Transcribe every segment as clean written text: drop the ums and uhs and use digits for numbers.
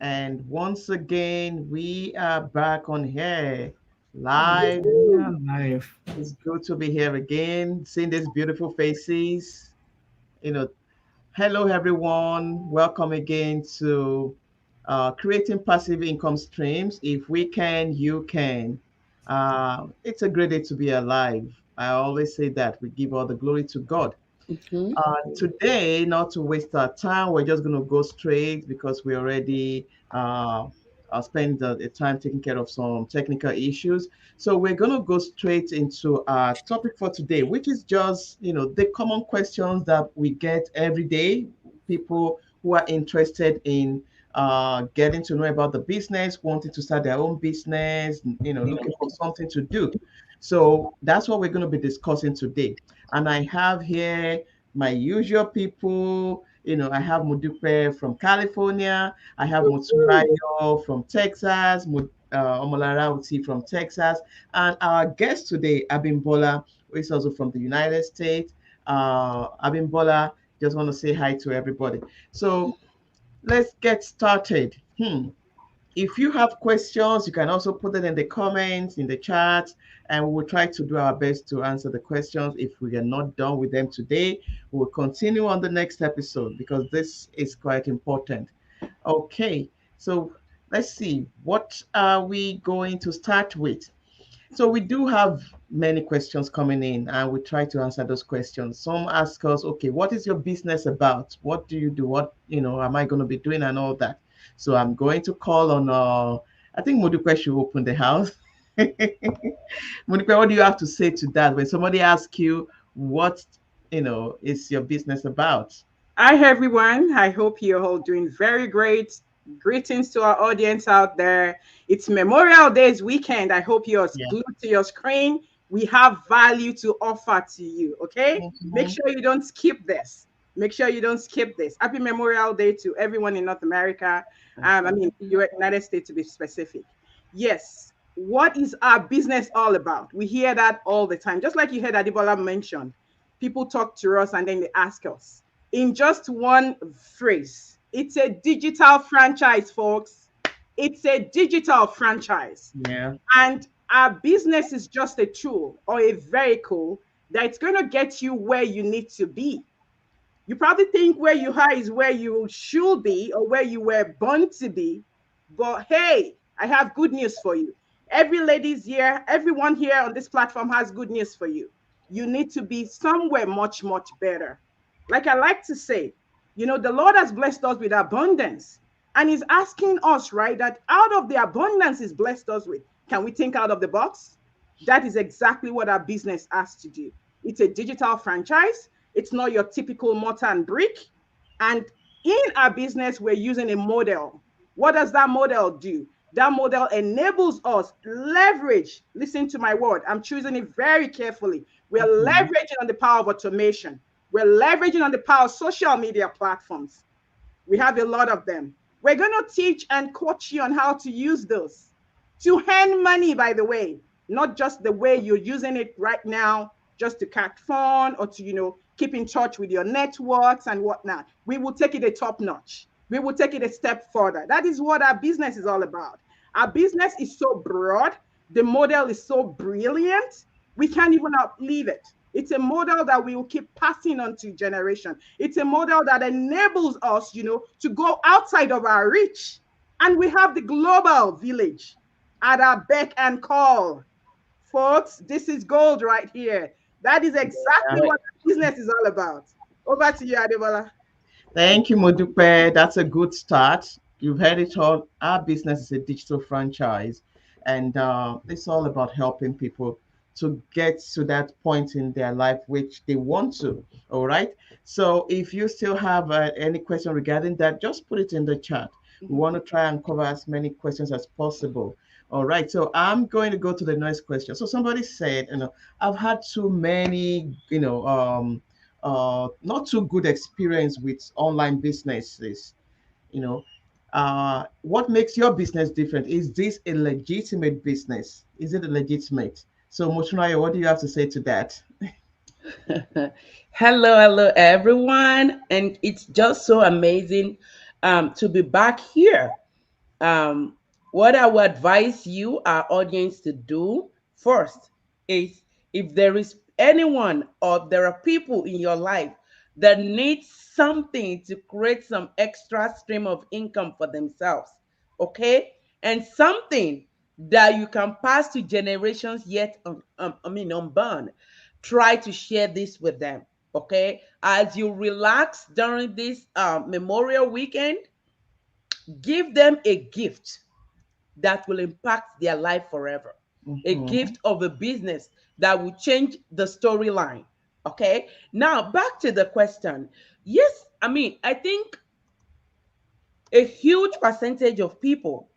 And once again, we are back on here live. Yeah, life. It's good to be here again, seeing these beautiful faces. You know, hello everyone. Welcome again to creating passive income streams. If we can, you can. It's a great day to be alive. I always say that we give all the glory to God. Mhm. Today, not to waste our time, we're just going to go straight because we already spent the time taking care of some technical issues. So we're going to go straight into our topic for today, which is just, the common questions that we get every day. People who are interested in getting to know about the business, wanting to start their own business, looking for something to do. So that's what we're going to be discussing today. And I have here my usual people. I have Mudupe from California. I have Moturayo from Texas. Omolara Uti from Texas. And our guest today, Abimbola, who is also from the United States. Abimbola, just want to say hi to everybody. So let's get started. If you have questions, you can also put it in the comments, in the chat, and we will try to do our best to answer the questions. If we are not done with them today, we will continue on the next episode because this is quite important. Okay, so let's see. What are we going to start with? So we do have many questions coming in, and we try to answer those questions. Some ask us, okay, what is your business about? What do you do? What, am I going to be doing and all that? So I'm going to call on, I think Modupe should open the house. Modupe, what do you have to say to that when somebody asks you what, is your business about? Hi, everyone. I hope you're all doing very great. Greetings to our audience out there. It's Memorial Day's weekend. I hope you're Yeah. glued to your screen. We have value to offer to you, okay? Make Mhm. sure you don't skip this. Make sure you don't skip this. Happy Memorial Day to everyone in North America. I mean, United States to be specific. Yes. What is our business all about? We hear that all the time. Just like you heard Adibola mention, people talk to us and then they ask us in just one phrase. It's a digital franchise, folks. It's a digital franchise. Yeah. And our business is just a tool or a vehicle that's going to get you where you need to be. You probably think where you are is where you should be or where you were born to be. But hey, I have good news for you. Every ladies here, everyone here on this platform has good news for you. You need to be somewhere much, much better. Like I like to say, the Lord has blessed us with abundance. And He's asking us, right, that out of the abundance He's blessed us with, can we think out of the box? That is exactly what our business has to do. It's a digital franchise. It's not your typical mortar and brick. And in our business, we're using a model. What does that model do? That model enables us leverage. Listen to my word. I'm choosing it very carefully. We're Mhm. leveraging on the power of automation. We're leveraging on the power of social media platforms. We have a lot of them. We're going to teach and coach you on how to use those to earn money, by the way, not just the way you're using it right now, just to catch fun or to, keep in touch with your networks and whatnot. We will take it a top notch. We will take it a step further. That is what our business is all about. Our business is so broad. The model is so brilliant. We can't even outlive it. It's a model that we will keep passing on to generation. It's a model that enables us, to go outside of our reach. And we have the global village at our beck and call. Folks, this is gold right here. That is exactly what business is all about. Over to you, Adebola. Thank you, Modupe. That's a good start. You've heard it all. Our business is a digital franchise, and it's all about helping people to get to that point in their life which they want to. All right. So if you still have any question regarding that, just put it in the chat. We Mhm. want to try and cover as many questions as possible. All right. So I'm going to go to the next question. So somebody said, I've had too many, not too good experience with online businesses. You know, what makes your business different? Is this a legitimate business? Is it a legitimate? So, Motunaya, what do you have to say to that? Hello, everyone. And it's just so amazing to be back here. Um, what I would advise you, our audience, to do first is, if there is anyone or there are people in your life that need something to create some extra stream of income for themselves, okay, and something that you can pass to generations yet unborn, try to share this with them. Okay, as you relax during this Memorial Weekend, give them a gift that will impact their life forever. A Mm-hmm. gift of a business that will change the storyline. Okay. Now, back to the question. Yes, I mean, I think a huge percentage of people,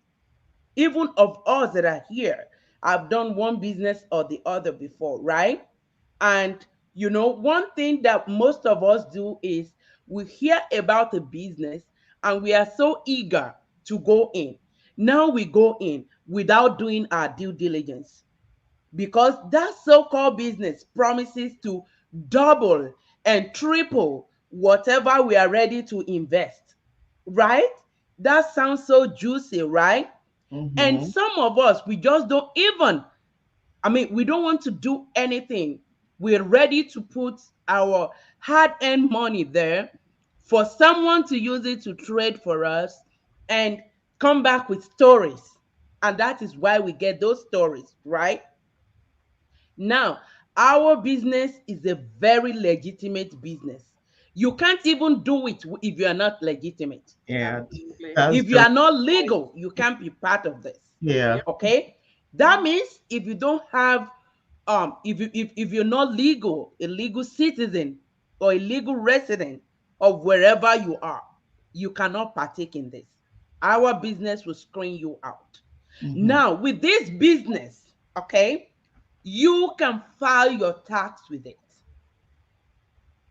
even of us that are here, have done one business or the other before, right? And one thing that most of us do is we hear about a business and we are so eager to go in. Now we go in without doing our due diligence, because that so-called business promises to double and triple whatever we are ready to invest, right? That sounds so juicy, right? And Mm-hmm. some of us, we just don't even, I mean, we don't want to do anything. We're ready to put our hard earned money there for someone to use it to trade for us and come back with stories. And that is why we get those stories, right? Now, our business is a very legitimate business. You can't even do it if you are not legitimate. Yeah, Absolutely. that's If you just are not legal, you can't be part of this. yeah. Yep. Okay? That means if you don't have if you're not legal, a legal citizen or a legal resident of wherever you are, you cannot partake in this. Our business will screen you out. Mm-hmm. Now, with this business, okay, you can file your tax with it.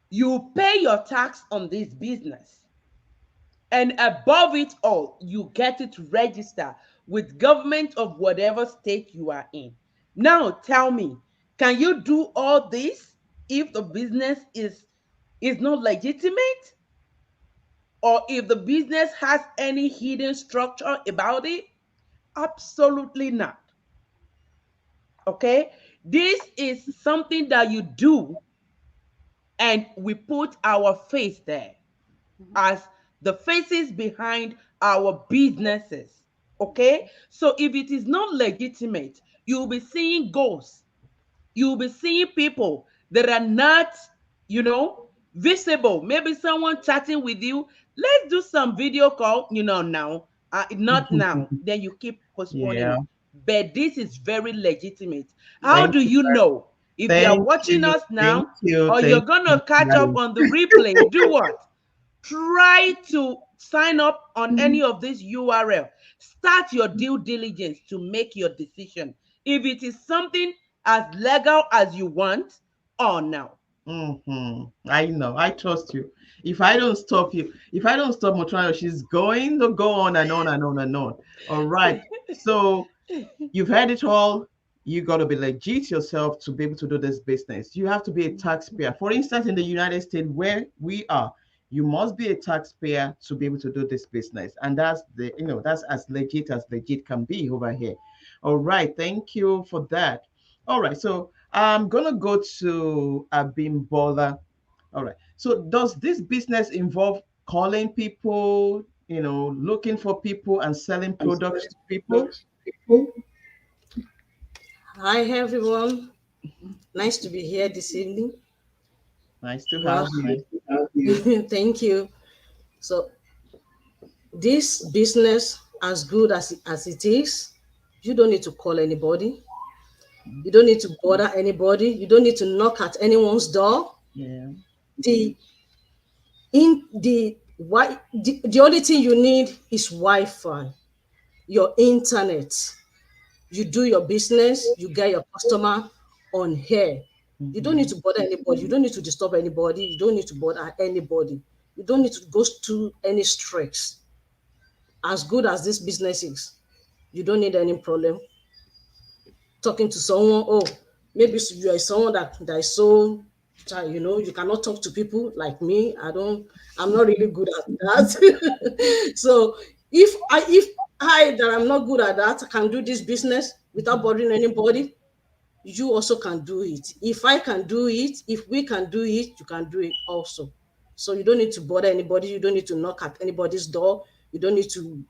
You pay your tax on this business. And above it all, you get it registered with government of whatever state you are in. Now tell me, can you do all this if the business is not legitimate, or if the business has any hidden structure about it? Absolutely not. Okay? This is something that you do, and we put our face there as the faces behind our businesses. Okay? So if it is not legitimate, you'll be seeing ghosts. You'll be seeing people that are not, you know, visible. Maybe someone chatting with you. Let's do some video call, now. Not now. Then you keep postponing Yeah. it. But this is very legitimate. How Thank do you. you know? If you are Thank watching you. us Thank now, you. or you're Thank going you. to catch up on the replay, do what? Try to sign up on any of this URL. Start your due diligence to make your decision. If it is something as legal as you want, or no. Mm-hmm. I know. I trust you. If I don't stop you, if I don't stop Motrano, she's going to go on and on and on and on. All right. So you've heard it all. You got to be legit yourself to be able to do this business. You have to be a taxpayer. For instance, in the United States, where we are, you must be a taxpayer to be able to do this business. And that's as legit can be over here. All right. Thank you for that. All right. So I'm going to go to Abimbola. All right. So does this business involve calling people, looking for people and selling products to people? Hi everyone, nice to be here this evening. Nice to Well, have you. thank you. So, this business, as good as it is, you don't need to call anybody. You don't need to bother anybody. You don't need to knock at anyone's door. Yeah. The the only thing you need is Wi-Fi, your internet. You do your business, you get your customer on here. You don't need Mm-hmm. to bother anybody. You don't need to disturb anybody. You don't need to bother anybody. You don't need to go through any stress. As good as this business is, you don't need any problem talking to someone. Oh, maybe you are someone that is so you cannot talk to people like me. I'm not really good at that. So if I that I'm not good at that, I can do this business without bothering anybody. You also can do it. If I can do it, if we can do it, you can do it also. So you don't need to bother anybody. You don't need to knock at anybody's door. You don't need to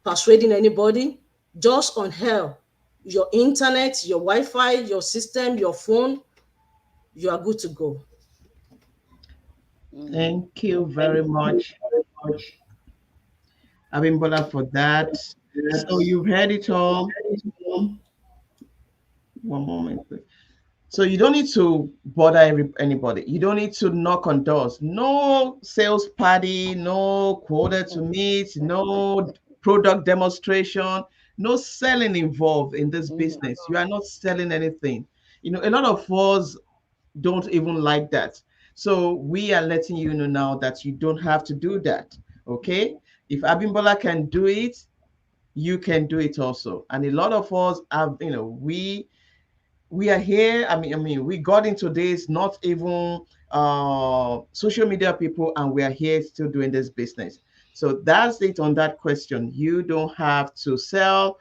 persuading anybody. Just on hell, your internet, your Wi-Fi, your system, your phone, you are good to go. Thank you very much, Abimbola, for that. So you've heard it all. One moment, please. So you don't need to bother anybody. You don't need to knock on doors. No sales party, no quota to meet, no product demonstration, no selling involved in this business. You are not selling anything. A lot of us don't even like that. So we are letting you know now that you don't have to do that. Okay? If Abimbola can do it, you can do it also. And a lot of us have, we are here. I mean, we got into this not even social media people, and we are here still doing this business. So that's it on that question. You don't have to sell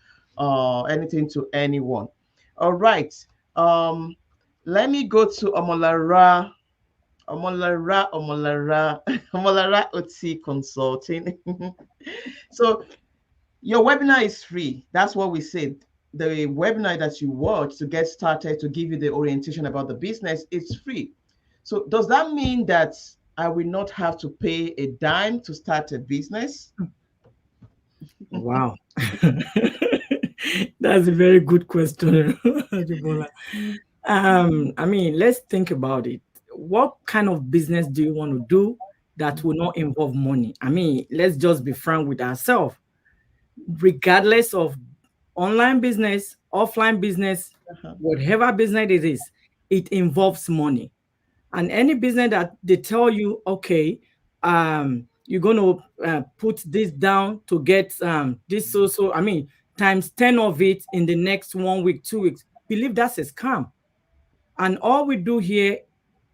anything to anyone. All right. Um, Let me go to Omolara. Omolara, Omolara OT Consulting. So your webinar is free. That's what we said. The webinar that you watch to get started to give you the orientation about the business is free. So does that mean that I will not have to pay a dime to start a business? Wow. That's a very good question, Ajibola. I mean, let's think about it. What kind of business do you want to do that will not involve money? I mean, let's just be frank with ourselves. Regardless of online business, offline business, Uh-huh. whatever business it is, it involves money. And any business that they tell you, okay, you're going to put this down to get this, I mean, times 10 of it in the next 1 week, 2 weeks, believe that's a scam. And all we do here,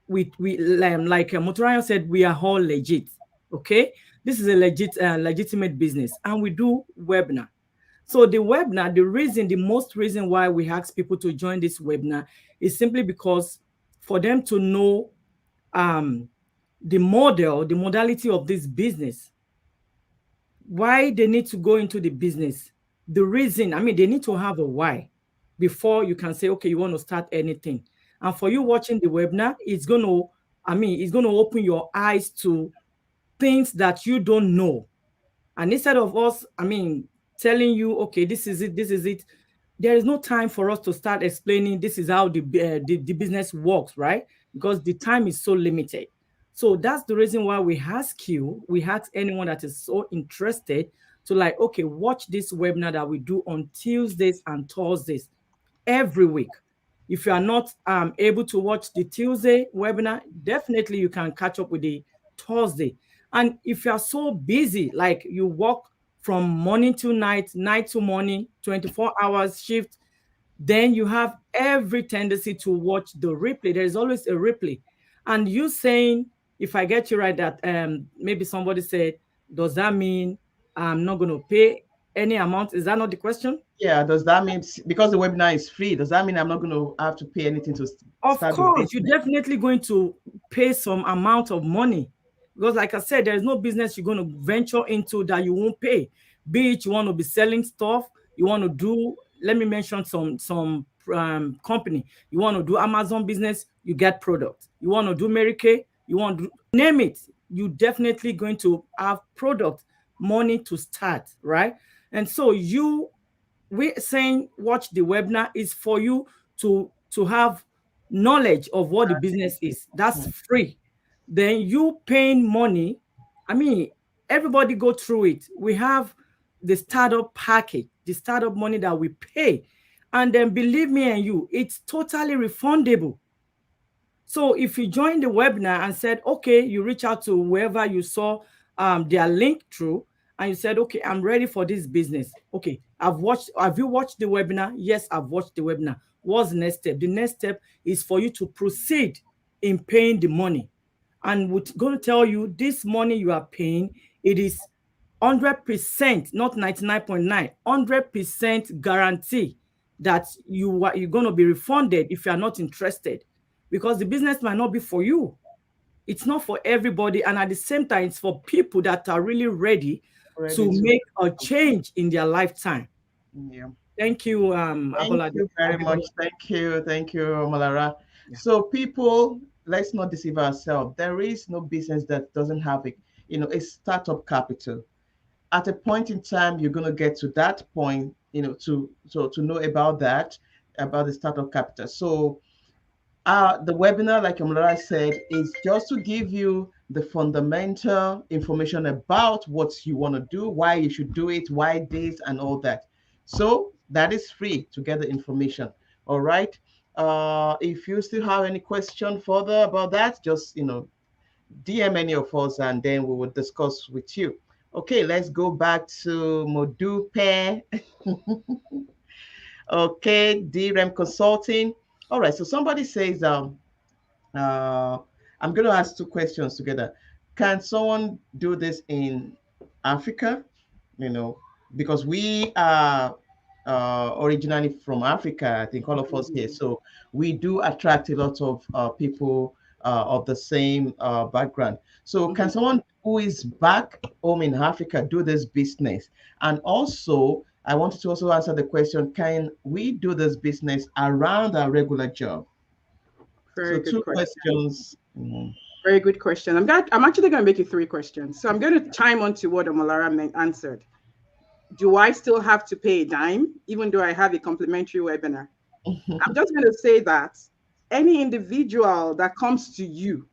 we like Motorian said, we are all legit. Okay, this is a legitimate business, and we do webinar. So the webinar, the most reason why we ask people to join this webinar is simply because for them to know um, the modality of this business, why they need to go into the business. The reason, I mean, they need to have a why before you can say, okay, you want to start anything. And for you watching the webinar, it's going to open your eyes to things that you don't know. And instead of us, I mean, telling you, okay, this is it, there is no time for us to start explaining this is how the business works, right? Because the time is so limited. So that's the reason why we ask anyone that is so interested to like, okay, watch this webinar that we do on Tuesdays and Thursdays every week. If you are not able to watch the Tuesday webinar, definitely you can catch up with the Thursday. And if you are so busy, like you work from morning to night, night to morning, 24 hours shift, then you have every tendency to watch the replay. There is always a replay. And you saying, if I get you right, that maybe somebody said, does that mean I'm not going to pay any amount? Is that not the question? Yeah, does that mean because the webinar is free, does that mean I'm not going to have to pay anything to Of start the course, you're business? definitely going to pay some amount of money because, like I said, there's no business you're going to venture into that you won't pay. Be it you want to be selling stuff, you want to do. Let me mention some company. You want to do Amazon business, you get product. You want to do Mary Kay, you want to name it. You definitely going to have product money to start, right? And so we saying watch the webinar is for you to have knowledge of what the business is. That's Mhm. free. Then you paying money. I mean, everybody go through it. We have the startup package, the startup money that we pay. And then believe me and you, it's totally refundable. So if you join the webinar and said, okay, you reach out to whoever you saw their link through, and you said, okay, I'm ready for this business. Okay, have you watched the webinar? Yes, I've watched the webinar. What's the next step? The next step is for you to proceed in paying the money. And we're going to tell you this money you are paying, it is 100%, not 99.9, 100% guarantee that you're going to be refunded if you are not interested, because the business might not be for you. It's not for everybody, and at the same time, it's for people that are really ready Ready to to. make a change in their lifetime. Yeah. Thank you, Thank Abola. you very much. Thank you, Malara. Yeah. So, people, let's not deceive ourselves. There is no business that doesn't have a startup capital. At a point in time, you're going to get to that point, to know about that, about the startup capital. So, the webinar, like Amara said, is just to give you the fundamental information about what you want to do, why you should do it, why this, and all that. So that is free to get the information. All right. If you still have any question further about that, just DM any of us, and then we will discuss with you. Okay, let's go back to Modupe. Okay, DREM Consulting. All right. So somebody says, uh, I'm going to ask two questions together. Can someone do this in Africa? You know, because we are originally from Africa, I think all of us here. So we do attract a lot of people of the same background. So can someone who is back home in Africa do this business? And also, I wanted to also answer the question, can we do this business around our regular job? So Very good two question. questions. Mhm. Very good question. I'm actually going to make it three questions. So I'm going to chime on to what Omolara answered. Do I still have to pay a dime, even though I have a complimentary webinar? I'm just going to say that any individual that comes to you,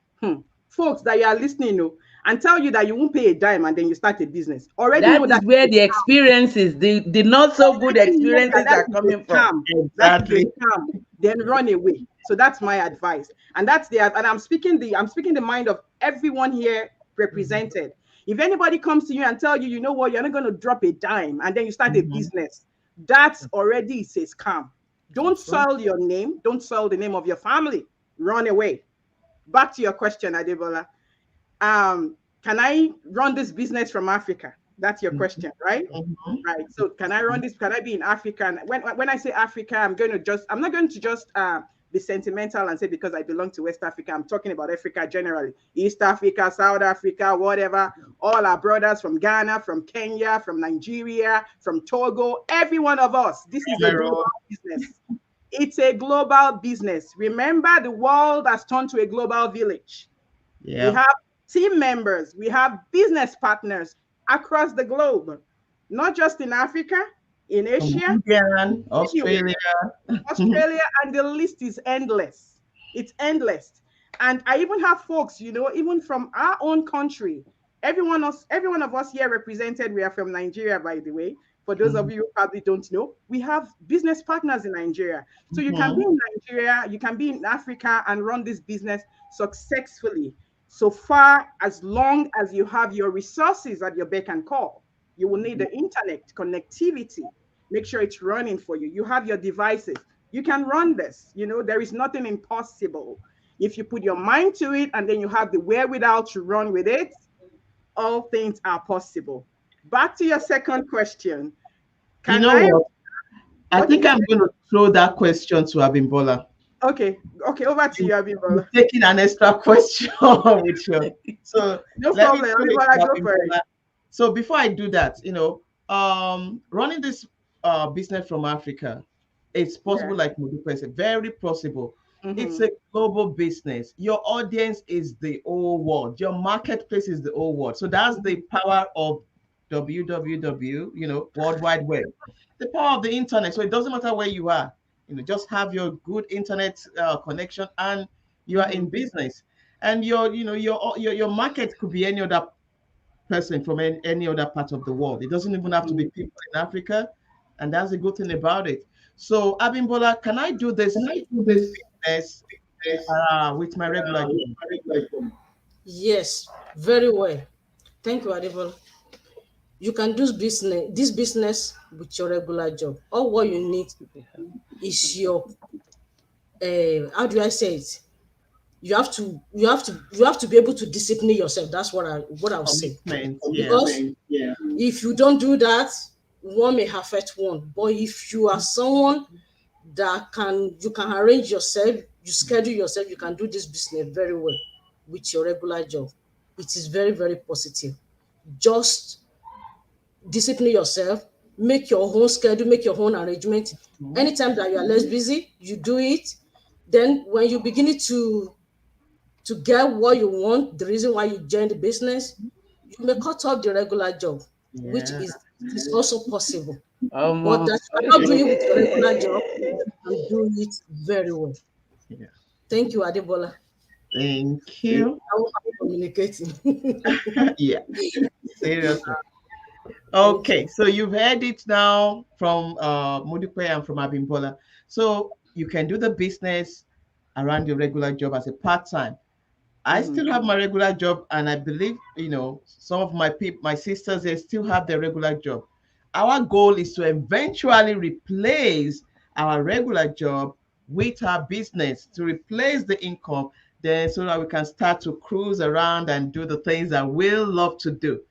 folks that you are listening to, and tell you that you won't pay a dime and then you start a business, already know That that is where the experiences, the not so good already know that experiences that are is a coming from. scam. That is a Exactly. scam. Then run away. So that's my advice. And I'm speaking the mind of everyone here represented. If anybody comes to you and tell you, you know what, you're not going to drop a dime and then you start a Mhm. business, that's already is a scam. Don't That's right. soil your name. Don't soil the name of your family. Run away. Back to your question, Adebola. Can I run this business from Africa? That's your question, right? Mhm. Right. So can I run this? Can I be in Africa? And when I say Africa, I'm not going to just be sentimental and say because I belong to West Africa. I'm talking about Africa generally. East Africa, South Africa, whatever. All our brothers from Ghana, from Kenya, from Nigeria, from Togo, every one of us. This is a global Cameroon. business. It's a global business. Remember, the world has turned to a global village. We Yeah. have team members, we have business partners across the globe, not just in Africa, in Asia, Comedian, anywhere. Australia. Australia, and the list is endless. It's endless. And I even have folks, even from our own country. Every one of us here represented, we are from Nigeria, by the way. For those of Mhm. you who probably don't know, we have business partners in Nigeria. So you can be Mhm. in Nigeria, you can be in Africa and run this business successfully. So far, as long as you have your resources at your beck and call, you will need the internet connectivity. Make sure it's running for you. You have your devices. You can run this. There is nothing impossible. If you put your mind to it and then you have the wherewithal to run with it, all things are possible. Back to your second question. You Can know I? what? I What did think you I'm say? going to throw that question to Abimbola. Okay. Okay. Over to you, You've Abibola. taken an extra question with you. So No let me problem. throw it Abibola, to go for it. Abimbola. So before I do that, running this business from Africa, it's Yeah. possible, like Modupe said, very possible. It's Mm-hmm. a global business. Your audience is the whole world. Your marketplace is the whole world. So that's the power of www, World Wide Web. The power of the internet. So it doesn't matter where you are. Just have your good internet connection, and you are in Mm-hmm. business. And your market could be any other person from any other part of the world. It doesn't even have to be Mm-hmm. people in Africa, and that's the good thing about it. So, Abimbola, can I do this business with my regular job? Yes, very well. Thank you, Adibol. You can do this business with your regular job. All what you need is your how do I say it? You have to be able to discipline yourself. That's what I would say. Commitment, yeah. Because If you don't do that, one may affect one. But if you are someone that you can arrange yourself, you schedule yourself, you can do this business very well with your regular job. It is very, very positive. Just discipline yourself, make your own schedule, make your own arrangement. Anytime that you are less busy, you do it. Then when you begin to get what you want, the reason why you join the business, you may cut off the regular job, which Yeah. is also possible. But Um, that you are not doing it with your regular job, you can do it very well. Yeah. Thank you, Adebola. Thank See, you. how are communicating? Yeah. Seriously. Thank Okay, you. so you've heard it now from Modipe and from Abimbola. So you can do the business around your regular job as a part-time. I still have my regular job, and I believe some of my people, my sisters, they still have their regular job. Our goal is to eventually replace our regular job with our business to replace the income, then so that we can start to cruise around and do the things that we love to do.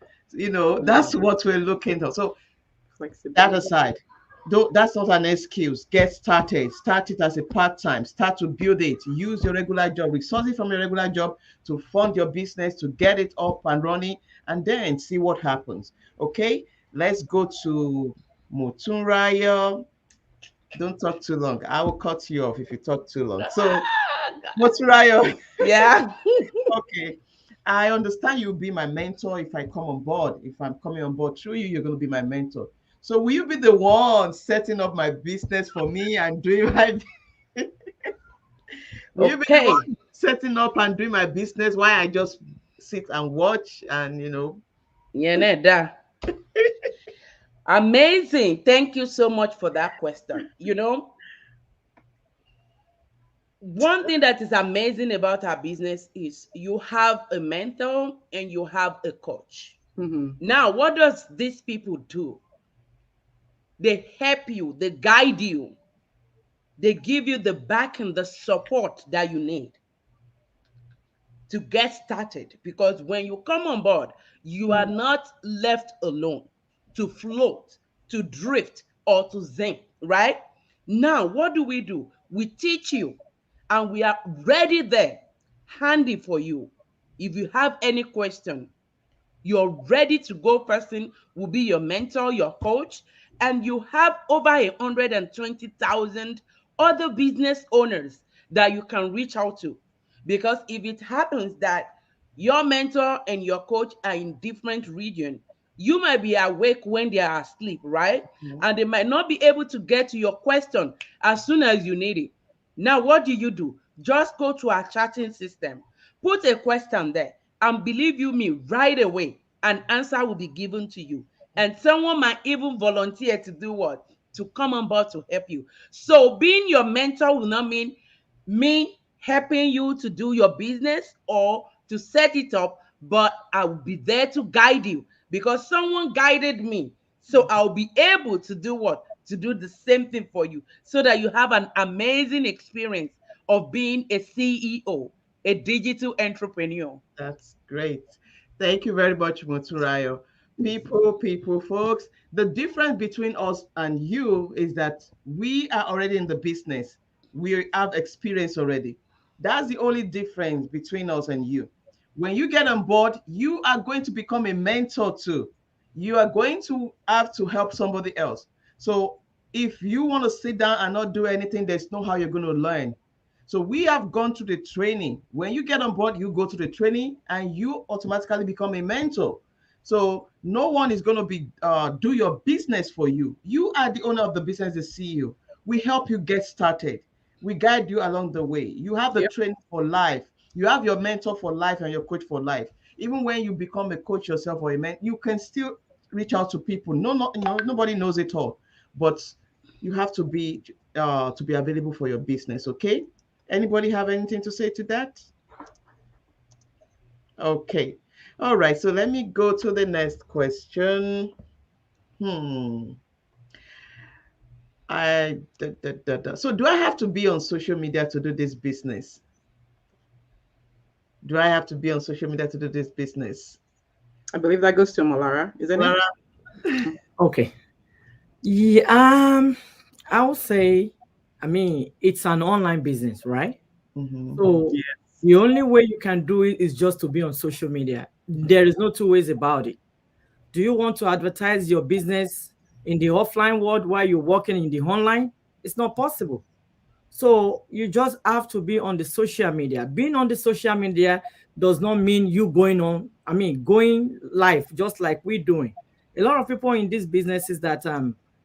That's what we're looking for. So that Flexibility. aside, though that's not an excuse. Get started. Start it as a part-time. Start to build it. Use your regular job, resources from your regular job to fund your business, to get it up and running, and then see what happens. Okay, let's go to Motunraya. Don't talk too long. I will cut you off if you talk too long. So, Motunraya, yeah. okay. I understand you'll be my mentor if I come on board. If I'm coming on board through you, you're going to be my mentor. So will you be the one setting up my business for me and doing my will you be the Okay. one setting up and doing my business while I just sit and watch and Yeneda. Amazing. Thank you so much for that question. One thing that is amazing about our business is you have a mentor and you have a coach. Mm-hmm. Now, what does these people do? They help you, they guide you, they give you the back and the support that you need to get started. Because when you come on board, you are not left alone to float, to drift, or to sink, right? Now, what do? We teach you, and we are ready there, handy for you. If you have any question, your ready to go person will be your mentor, your coach, and you have over 120,000 other business owners that you can reach out to. Because if it happens that your mentor and your coach are in different region, you might be awake when they are asleep, right? And they might not be able to get to your question as soon as you need it. Now, what do? Just go to our chatting system, put a question there, and believe you me, right away, an answer will be given to you. And someone might even volunteer to do what? To come on board to help you. So being your mentor will not mean me helping you to do your business or to set it up, but I will be there to guide you because someone guided me. So I'll be able to do what? To do the same thing for you so that you have an amazing experience of being a CEO, a digital entrepreneur. That's great. Thank you very much, Moturayo. People, folks, the difference between us and you is that we are already in the business. We have experience already. That's the only difference between us and you. When you get on board, you are going to become a mentor too. You are going to have to help somebody else. So if you want to sit down and not do anything, there's no how you're going to learn. So we have gone through the training. When you get on board, you go to the training and you automatically become a mentor. So no one is going to be do your business for you. You are the owner of the business, the CEO. We help you get started. We guide you along the way. You have the Yep. training for life. You have your mentor for life and your coach for life. Even when you become a coach yourself or a mentor, you can still reach out to people. No, nobody knows it all, but you have to be available for your business. Okay. Anybody have anything to say to that? Okay. All right. So let me go to the next question. Hmm. So do I have to be on social media to do this business? Do I have to be on social media to do this business? I believe that goes to Malara, isn't it? Clara? Okay. Yeah, I would say, I mean, it's an online business, right? Mm-hmm. So Yes. the only way you can do it is just to be on social media. There is no two ways about it. Do you want to advertise your business in the offline world while you're working in the online? It's not possible. So you just have to be on the social media. Being on the social media does not mean you going on, I mean, going live, just like we're doing. A lot of people in these businesses that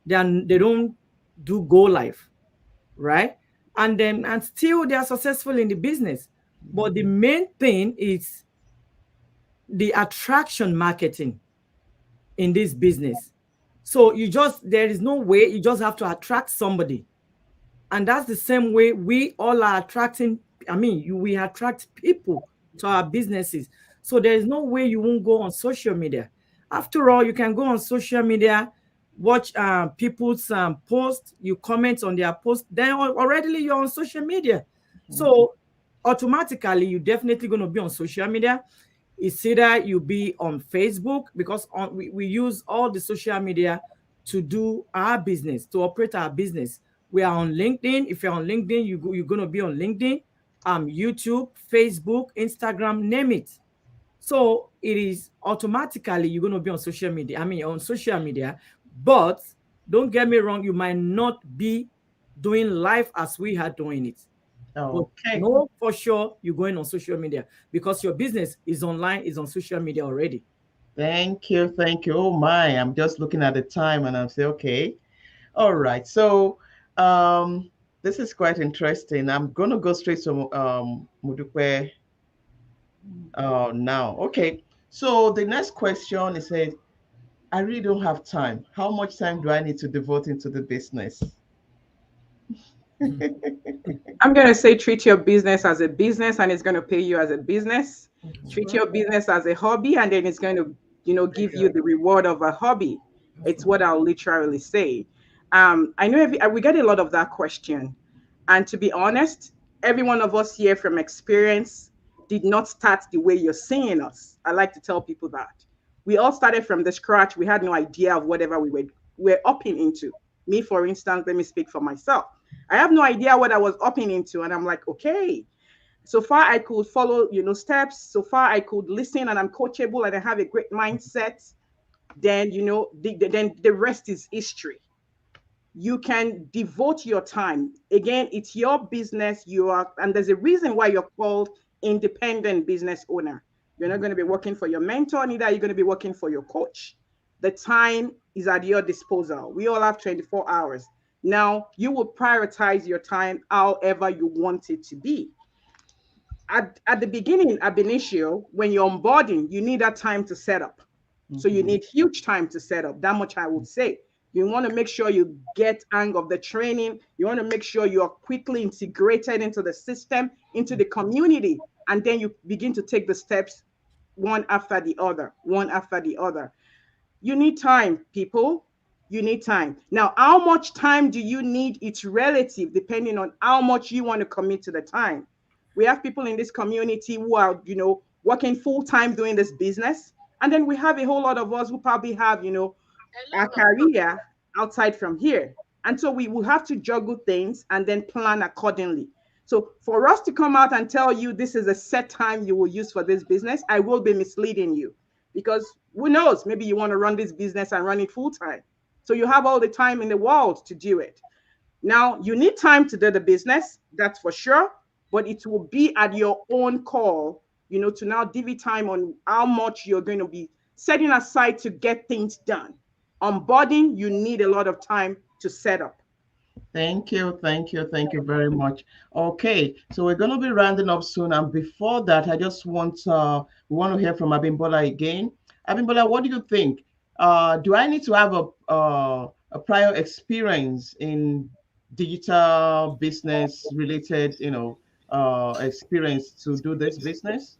they don't do go live, right? And still they are successful in the business. But the main thing is the attraction marketing in this business. So there is no way, you just have to attract somebody. And that's the same way we all are attracting, I mean, we attract people to our businesses. So there is no way you won't go on social media. After all, you can go on social media, watch people's posts, you comment on their post, then already you're on social media. So automatically you're definitely going to be on social media. It's either you be on Facebook, because we use all the social media to do our business, to operate our business. We are on LinkedIn. If you're on LinkedIn, you're going to be on LinkedIn, YouTube, Facebook, Instagram, name it. So it is automatically you're going to be on social media. I mean, on social media. But don't get me wrong, you might not be doing live as we are doing it. But Okay. know for sure you're going on social media because your business is online, is on social media already. Thank you. Thank you. Oh my, I'm just looking at the time and I'm saying, okay. All right. So this is quite interesting. I'm gonna go straight to Mudukwe now. Okay. So the next question is said, I really don't have time. How much time do I need to devote into the business? I'm going to say treat your business as a business and it's going to pay you as a business. That's Treat right. your business as a hobby and then it's going to, give you the reward of a hobby. That's It's right. what I'll literally say. I know we get a lot of that question. And to be honest, every one of us here from experience did not start the way you're seeing us. I like to tell people that. We all started from the scratch. We had no idea of whatever we were upping into. Me, for instance, let me speak for myself. I have no idea what I was upping into. And I'm like, okay, so far I could follow, steps. So far I could listen and I'm coachable and I have a great mindset. Then, then the rest is history. You can devote your time. Again, it's your business. And there's a reason why you're called independent business owner. You're not going to be working for your mentor, neither are you going to be working for your coach. The time is at your disposal. We all have 24 hours. Now, you will prioritize your time however you want it to be. At the beginning, ab initio, when you're onboarding, you need that time to set up. So you Mhm. need huge time to set up. That much I would say. You want to make sure you get hang of the training. You want to make sure you are quickly integrated into the system, into the community, and then you begin to take the steps one after the other, one after the other. You need time, people. You need time. Now, how much time do you need? It's relative depending on how much you want to commit to the time. We have people in this community who are, working full time doing this business. And then we have a whole lot of us who probably have, our career outside from here. And so we will have to juggle things and then plan accordingly. So for us to come out and tell you this is a set time you will use for this business, I will be misleading you because who knows, maybe you want to run this business and run it full time. So you have all the time in the world to do it. Now, you need time to do the business, that's for sure, but it will be at your own call, to now divvy time on how much you're going to be setting aside to get things done. Onboarding, you need a lot of time to set up. Thank you, thank you, thank you very much. Okay, so we're going to be rounding up soon, and before that, I just want we want to hear from Abimbola again. Abimbola, what do you think? Do I need to have a prior experience in digital business related, experience to do this business?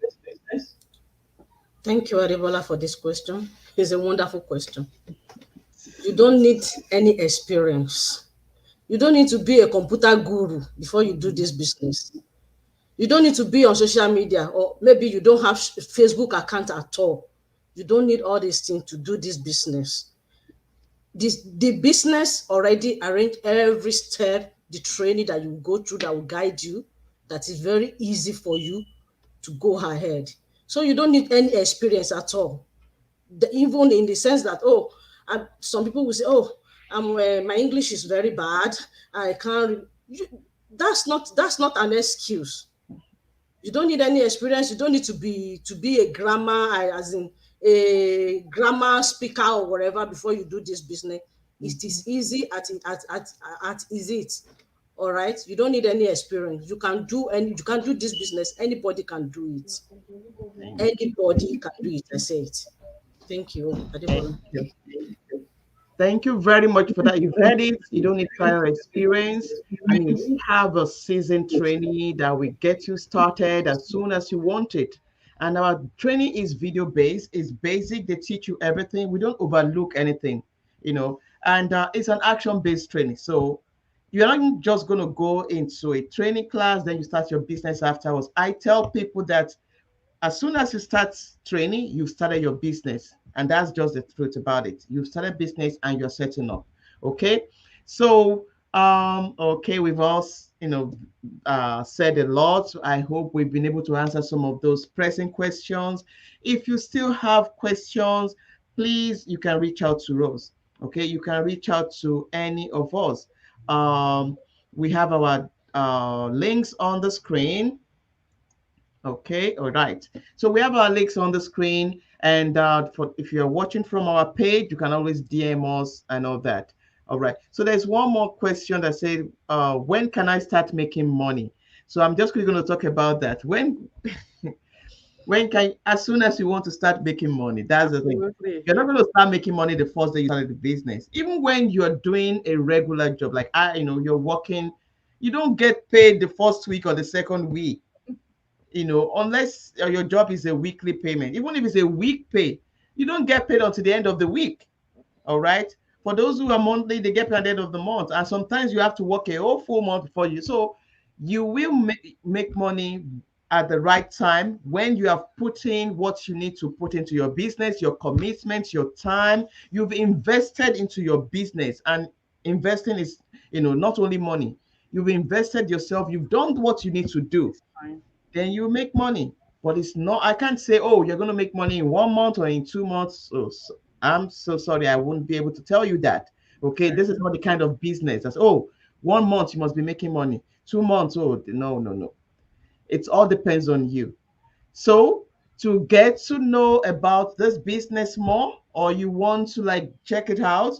Thank you, Aribola, for this question. It's a wonderful question. You don't need any experience. You don't need to be a computer guru before you do this business. You don't need to be on social media, or maybe you don't have Facebook account at all. You don't need all these things to do this business. The business already arrange every step, the training that you go through that will guide you, that is very easy for you to go ahead. So you don't need any experience at all. Even in the sense that, oh, some people will say, oh, my English is very bad, I can't. That's not an excuse. You don't need any experience. You don't need to be a grammar, as in a grammar speaker or whatever, before you do this business. It is easy at is it. All right. You don't need any experience. You can do this business. Anybody can do it. Anybody can do it. I say it. Thank you, Thank Adebola. you. Thank you very much for that. You've heard it. You don't need prior experience, and you have a seasoned trainee that will get you started as soon as you want it. And our training is video based, it's basic. They teach you everything. We don't overlook anything, and it's an action based training. So you're not just going to go into a training class, then you start your business afterwards. I tell people that as soon as you start training, you've started your business. And that's just the truth about it. You've started business and you're setting up. Okay. So, okay, we've all, said a lot. I hope we've been able to answer some of those pressing questions. If you still have questions, please, you can reach out to us. Okay. You can reach out to any of us. We have our links on the screen. Okay, all right. So we have our links on the screen, and for if you're watching from our page, you can always DM us and all that. All right. So there's one more question that said, when can I start making money? So I'm just quickly going to talk about that. When can, as soon as you want to start making money, that's the thing. Absolutely. You're not going to start making money the first day you started the business. Even when you're doing a regular job, like you're working, you don't get paid the first week or the second week, unless your job is a weekly payment. Even if it's a week pay, you don't get paid until the end of the week. All right. For those who are monthly, they get paid at the end of the month. And sometimes you have to work a whole full month before you. So you will make money at the right time when you have put in what you need to put into your business, your commitment, your time. You've invested into your business. And investing is, not only money. You've invested yourself. You've done what you need to do, It's fine. then you make money. But it's not, I can't say, oh, you're going to make money in 1 month or in 2 months. I'm so sorry. I won't be able to tell you that. Okay. Right. This is not the kind of business that's, oh, 1 month you must be making money. 2 months. Oh, no, no, no. It all depends on you. So to get to know about this business more, or you want to like check it out,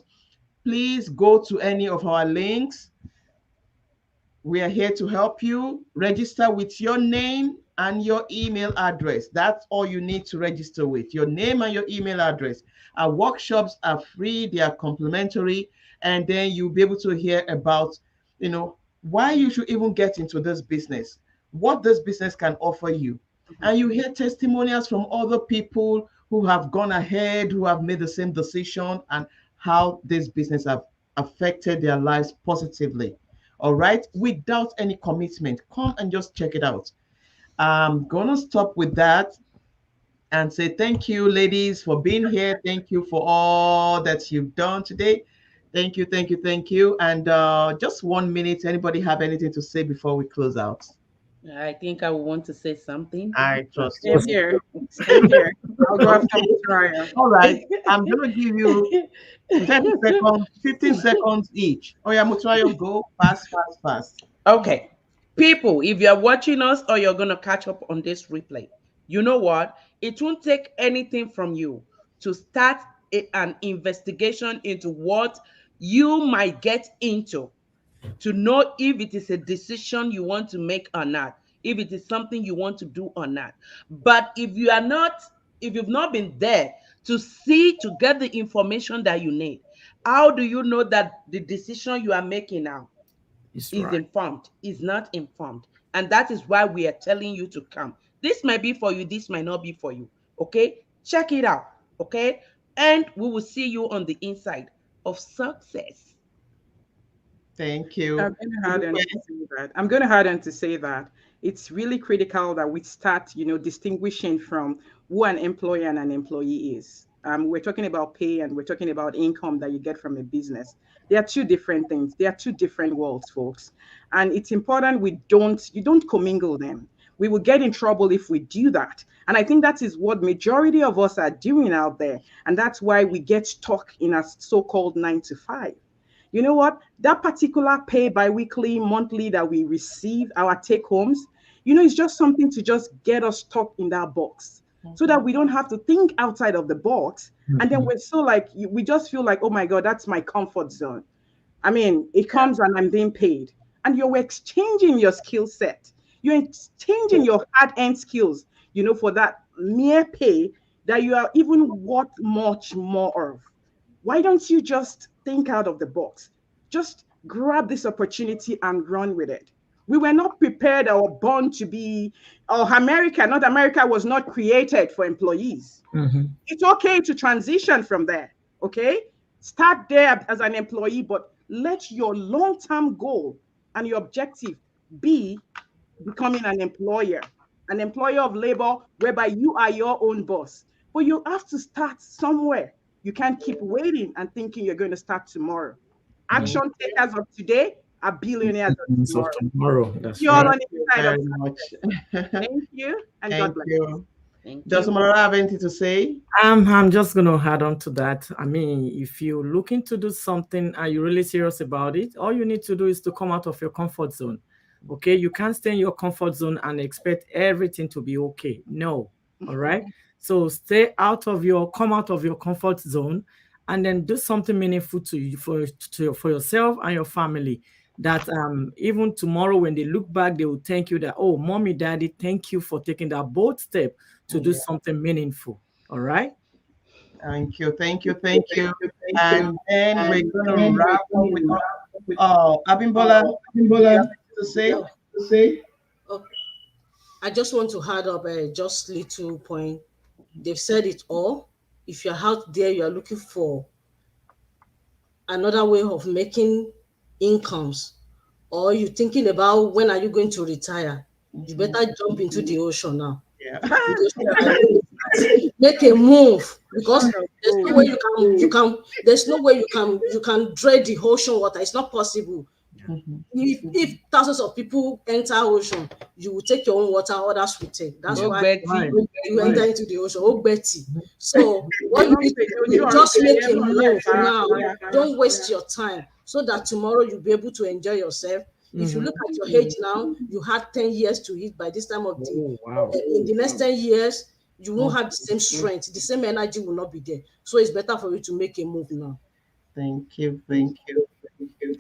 please go to any of our links. We are here to help you register with your name and your email address. That's all you need to register with, your name and your email address. Our workshops are free, they are complimentary, and then you'll be able to hear about, why you should even get into this business, what this business can offer you. Mhm. And you hear testimonials from other people who have gone ahead, who have made the same decision, and how this business have affected their lives positively. All right, without any commitment. Come and just check it out. I'm gonna stop with that and say thank you, ladies, for being here. Thank you for all that you've done today. Thank you, thank you, thank you. And just 1 minute. Anybody have anything to say before we close out? I think I would want to say something. I trust Same you. here. Same here. I'll go after Okay. Victoria. All right. I'm gonna give you 30 seconds, 15 seconds each. Oh yeah, Mutrayo, go fast, fast, fast. Okay. People, if you're watching us or you're going to catch up on this replay, you know what? It won't take anything from you to start an investigation into what you might get into, to know if it is a decision you want to make or not, if it is something you want to do or not. But if you've not been there to see, to get the information that you need, how do you know that the decision you are making now It's is right. informed, is not informed? And that is why we are telling you to come. This might be for you, this might not be for you. Okay, check it out. Okay, and we will see you on the inside of success. Thank I'm you. going to add on to say that. I'm going to add on to say that it's really critical that we start, distinguishing from who an employer and an employee is. we're talking about pay and we're talking about income that you get from a business. They are two different things. They are two different worlds, folks. And it's important you don't commingle them. We will get in trouble if we do that. And I think that is what majority of us are doing out there. And that's why we get stuck in a so-called 9 to 5. You know what? That particular pay biweekly, monthly that we receive, our take homes, it's just something to just get us stuck in that box so that we don't have to think outside of the box. And then Mhm. we're so like, we just feel like, oh my God, that's my comfort zone. I mean, it comes and I'm being paid. And you're exchanging your skill set. You're exchanging your hard earned skills, for that mere pay that you are even worth much more of. Why don't you just think out of the box? Just grab this opportunity and run with it. We were not prepared or born to be, or Not America was not created for employees. Mhm. It's okay to transition from there. Okay. Start there as an employee, but let your long term goal and your objective be becoming an employer of labor, whereby you are your own boss. But you have to start somewhere. You can't keep waiting and thinking you're going to start tomorrow. Yeah. Action takers of today are billionaires of Citizens of tomorrow. tomorrow. That's You're all right. on Thank the you inside of very much. success. Thank you and God Thank bless. you. Thank Does you. Mara have anything to say? I'm just gonna add on to that. I mean, if you're looking to do something and you're really serious about it, all you need to do is to come out of your comfort zone. Okay, you can't stay in your comfort zone and expect everything to be okay. No, all right. So come out of your comfort zone, and then do something meaningful to you for yourself and your family. That even tomorrow when they look back, they will thank you that, oh, mommy, daddy, thank you for taking that bold step to do Yeah. something meaningful. All right. Thank you. Thank you. Thank you. And then we're gonna wrap up with Abimbola. Do you have anything to say? Oh, oh, I just want to add up just little point. They've said it all. If you're out there, you are looking for another way of making incomes, or you're thinking about when are you going to retire, you Mhm. better jump into the ocean now. Yeah. The ocean might really start. Make a move, because there's no way Wonderful. there's no way you can dread the ocean water. It's not possible. Mhm. If thousands of people enter ocean, you will take your own water, others will take. That's Yeah. Oh, why Right. Betty. you enter into the ocean. Oh, Betty. So what you Don't need say to do Jojo is or just make a move Sarah. now. Don't waste your time, so that tomorrow you'll be able to enjoy yourself. If you Mhm. look at your age now, you had 10 years to eat. By this time of the Oh, wow. in the next 10 years, you won't Mhm. have the same strength, the same energy will not be there. So it's better for you to make a move now. Thank you. Thank you.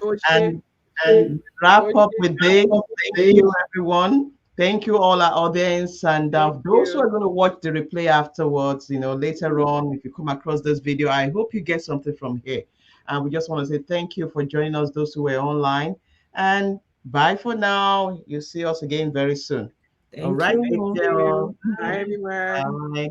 Oshé, And wrap up Oshé, with this. Thank you, everyone. Thank you, all our audience. And thank those who you. are going to watch the replay afterwards, later on, if you come across this video, I hope you get something from here. And we just want to say thank you for joining us, those who were online. And bye for now. You'll see us again very soon. All Thank right. Thank Take you. care. you. All. Bye, everyone. Bye.